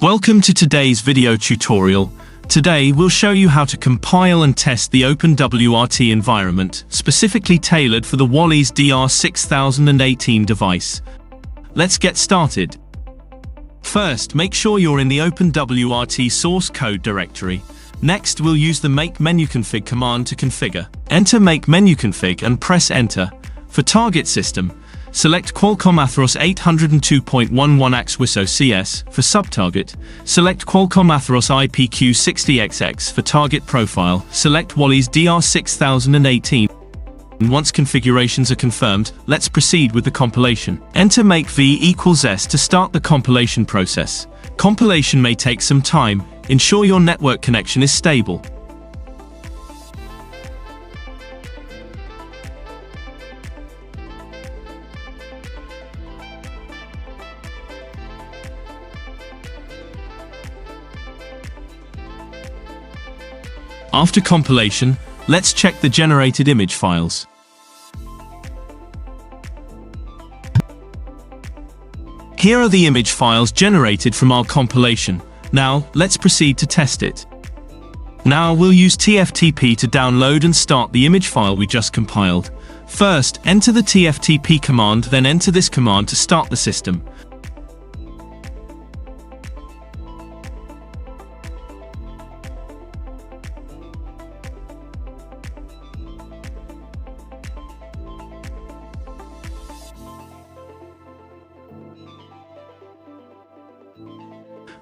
Welcome to today's video tutorial. Today we'll show you how to compile and test the OpenWrt environment, specifically tailored for the Wallys DR6018 device. Let's get started. First, make sure you're in the OpenWrt source code directory. Next, we'll use the make menuconfig command to configure. Enter make menuconfig and press enter. For target system, select Qualcomm Atheros 802.11x WiSoC-s. For subtarget, select Qualcomm Atheros IPQ6010. For target profile, select Wallys DR6018. Once configurations are confirmed, let's proceed with the compilation. Enter make v=s to start the compilation process. Compilation may take some time. Ensure your network connection is stable. After compilation, let's check the generated image files. Here are the image files generated from our compilation. Now, let's proceed to test it. Now, we'll use tftp to download and start the image file we just compiled. First, enter the tftp command, then enter this command to start the system.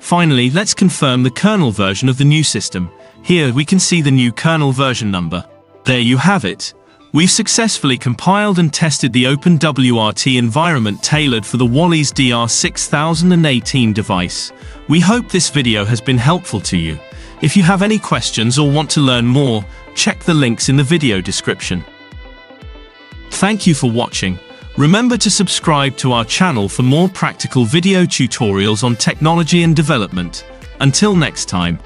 Finally, let's confirm the kernel version of the new system. Here we can see the new kernel version number. There you have it. We've successfully compiled and tested the OpenWrt environment tailored for the Wallys DR6018 device. We hope this video has been helpful to you. If you have any questions or want to learn more, check the links in the video description. Thank you for watching. Remember to subscribe to our channel for more practical video tutorials on technology and development. Until next time.